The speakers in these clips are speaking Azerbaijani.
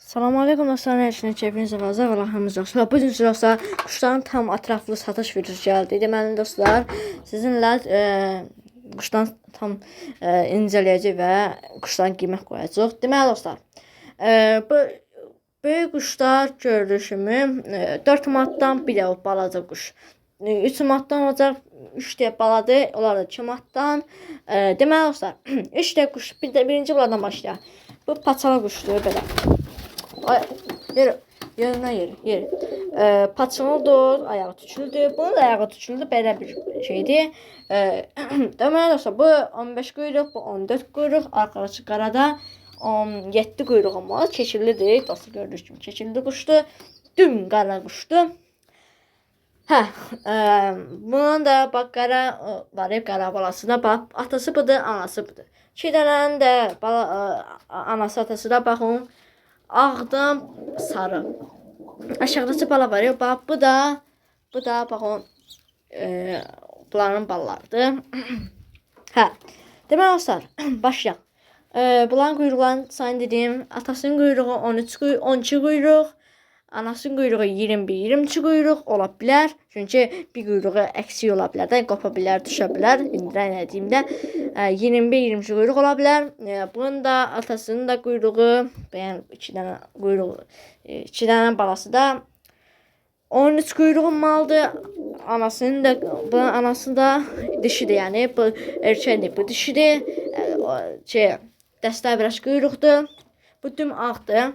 Salam aleykum dostlar, hər şeyin keyfiniz varsa Allah'ımız olsun. Bu gün sizə quşların tam ətraflı satış videosu gəldi. Deməli dostlar, sizinlə quşdan tam incələyəcək və quşların qiymət qoyacaq. Deməli dostlar, bu böyük quşlar gördüyünüz kimi 4 manatdan bir də o balaca quş. 3 manatdan olacaq, 3 də baladır, onlar da 2 manatdan. Deməli dostlar, 3 də quş, birinci bunlardan başlayaq. Bu paçalı quşdur belə. Yeri. Paçalıdır, ayağı tüçüldür. Bunun da ayağı tüçüldür, belə bir şeydir. Deməli dostlar, bu 15 quyruq, bu 14 quyruq, arxası qarada 17 quyruq olmalı. Keçirlidir, dostlar gördüyünüz kimi keçirli quşdur. Düm qara quşdur. Bunun da bax qara var, qara balası da bax, atası budur, anası budur. 2 dənənin də anası, atası da baxın. Ağdan sarı. Aşağıdakı bala var ya, bax bu da baxın bunların balalarıdır. Deməli dostlar, başlayaq. Bunların quyruqlarını sayın dediyim, atasının quyruğu 12 quyruq, anasının quyruğu 21-22 quyruq ola bilər. Çünki bir quyruğu əksik ola bilər də, qopa bilər, düşə bilər. İndirən ediyimdə 21-22 quyruq ola bilər. Bunun da atasının da quyruğu, yəni 2 dənə quyruğu, 2 dənə balası da 13 quyruq olmalıdır. Anasının da, bunun anası da dişidir, yəni bu erkəkdir, bu dişidir. Dəstə biraz quyruqdur. Bu tüm ağdır.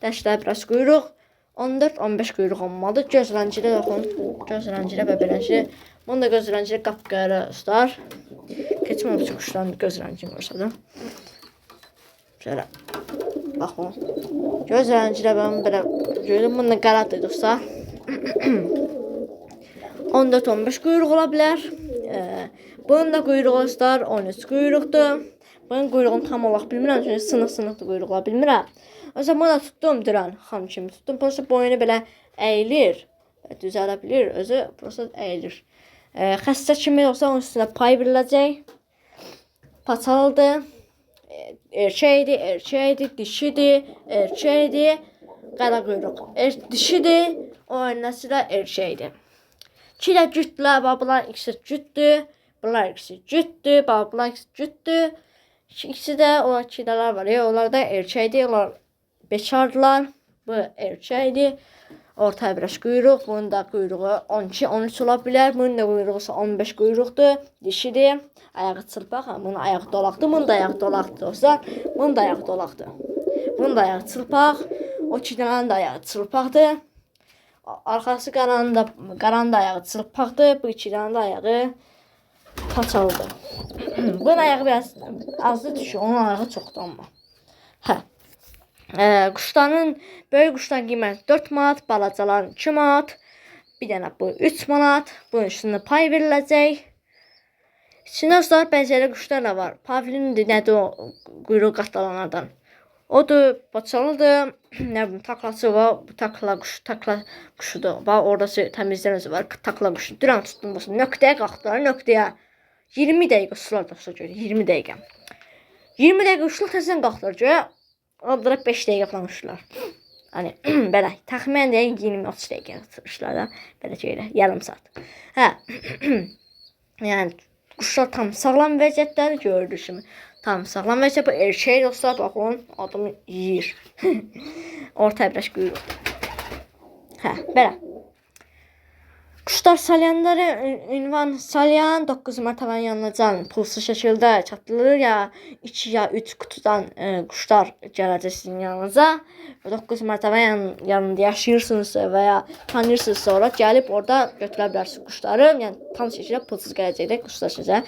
Dəstə biraz quyruq. 14-15 quyruq olmalıdır. Göz rəncilə baxın. Göz rəncilə və beləncə. Bunun da göz rəncilə qapqara ustalar. Keçməm üçün quşların göz rəncini görsədim. Şöyle. Baxın. Göz rəncilə mən belə görürüm. Bunun da qaradır dostlar. 14-15 quyruq ola bilər. Bunun da quyruğu dostlar 13 quyruqdur. Bunun quyruğunu tam olaraq bilmirəm. Çünki sınıq-sınıqdır quyruq ola bilmirəm. O zaman da tutdum duran xam kimi tutdum. Prosta boynu belə əyilir. Düzələ bilir. Özü prosta əyilir. Xəstə kimi olsa onun üstünə pay veriləcək. Paçalıdır. Erkəkdir, dişidir, erkəkdir. Qara quyruq. Dişidir. O nəsi də erkəkdir. 2 də cütdülər. Bunlar ikisi cütdür. Bunlar ikisi cütdür. Bunlar ikisi cütdür. İkisi də o 2 dənələr var. Onlar da erkəkdir. Onlar bekardılar. Bu erkəkdir. Ortaya biraz quyruq. Bunun da quyruğu 12-13 ola bilər. Bunun da quyruğu 15 quyruqdur. Dişidir. Ayağı çılpaq. Bunun ayağı dolaqdır. Bunun da ayağı dolaqdır dostlar. Bunun da ayağı dolaqdır. Bunun da ayağı çılpaq. O 2 dənənin də ayağı çılpaqdır. Arxası qaranın da ayağı çılpaqdır. Bu 2 dənənin də ayağı paçalıdır. Bunun ayağı biraz azdır düşür. Onun ayağı çoxdur amma. Quşların, böyük quşların qiyməti 4 manat, balacaların 2 manat, bir dənə bu 3 manat, bunun üstünə pay veriləcək. İçində dostlar, bəzəli quşlar da var. Pavlindir, nədir o quyruq qatlananlardan. Odur, paçalıdır, nə bilim, taklası var, bu takla quşudur. Bax, oradası təmizləməsi var, takla quşu. Duran tutdum, nöqtəyə qalxdılar, nöqtəyə. 20 dəqiqə sular dostlar görə, 20 dəqiqə. 20 dəqiqə quşlar təzən qalxdılar görə. Onlara 5 dəqiqə falan uçdular. Hani belə təxminən deyək 20-30 dəqiqə uçdular da. Belə şeylə yarım saat. Yəni quşlar tam sağlam vəziyyətdədir gördüyünüz kimi. Tam sağlam vəziyyətdə. Bu erkək dostlar baxın, adamı yeyir. Ortaya biraz quyruq. Belə. Quşlar salyanları ünvan salyan 9 martavanın yanına can pulsuz şəkildə çatdırılır ya 2 ya 3 kutudan quşlar gələcək sizin yanınıza. 9 martavanın yanında yaşayırsınızsa və ya tanıyırsınız sonra gəlib orada götürə bilərsiniz quşları. Yəni tam şəkildə pulsuz gələcəkdə quşlar sizə.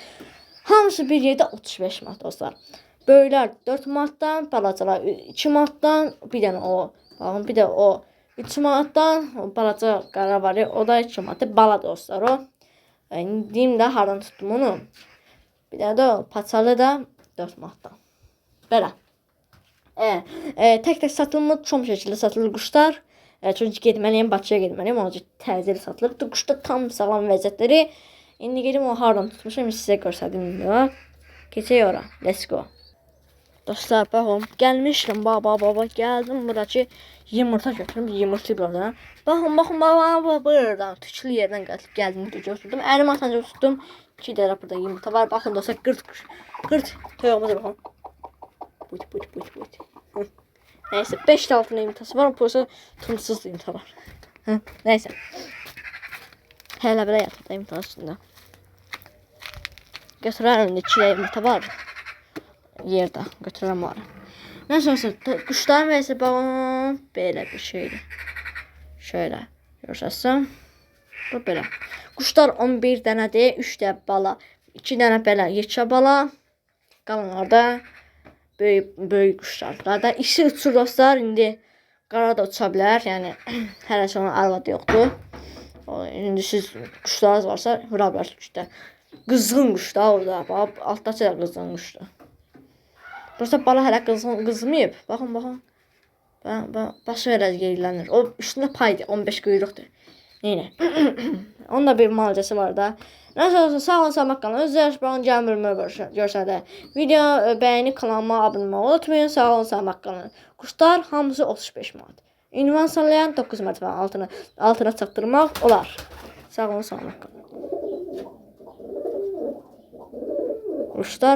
Hamısı bir yerdə 35 manat dostlar. Böyüklər 4 manatdan, balacalar 2 manatdan, bir dənə o, baxın bir də o 3 manatdan, balaca qara var ya, o da 2 manatdan, bala dostlar o. Deyim də haradan tutdum onu. Bir də o paçalı da 4 manatdan. Belə. Tək satılmır, çox şəkildə satılır quşlar. Çünki getməliyim, Bakıya getməliyim, onun üçün təzəli satılır. Quşda tam sağlam vəziyyətləri. İndi gedim o haradan tutmuşam, sizə göstərdim. Keçək ora. Let's go. Dostlar, baxın, gəlmişdim, baba, gəldim bura ki, yumurta götürüm, yumurtayı buradan. Baxın, baba, buradan, tüklü yerdən gəldim, götürdüm. Əlim atanca tutdum, 2 dənə burada yumurta var. Baxın dostlar, qırt, toyuğumuza baxın. Buyt. Neyse, 5 altında yumurtası var, burası tımsız yumurta var. Neyse. Hələ belə yatırda yumurtanın üstündə. Götürərəm, 2 yumurta var. Yerdə götürürəm var. Nəsə, quşların vəzi baxın, belə bir şeydir. Şöyle görürsəsən. Bu belə. Quşlar 11 dənədir, 3 də bala, 2 dənə belə yekə bala. Qalanlar da böyük quşlardır. Da ikisi uçur dostlar, indi qara da uça bilər. Yəni hələ ki onun arvadı yoxdur. İndi siz quşlarınız varsa vura bilərsiniz işte. Qızğın quş da orada. Bax, altdakı da qızğın quşdur. Burası bala hələ qızmayıb. Baxın. Başı elə yerlənir. O üstündə paydır, 15 quyruqdur. Neynə? Onun da bir malcəsi var da. Nəsə olsun, sağ olun, salamat qalın. Öz yarışmağın gəlməyimi görsədə. Video bəyənib kanalıma abunə olmayı unutmayın. Sağ olun, salamat qalın. Quşlar hamısı 35 manat. Ünvan sallayan 9 mərtəbənin altına çatdırmaq olar. Sağ olun, salamat qalın. Quşlar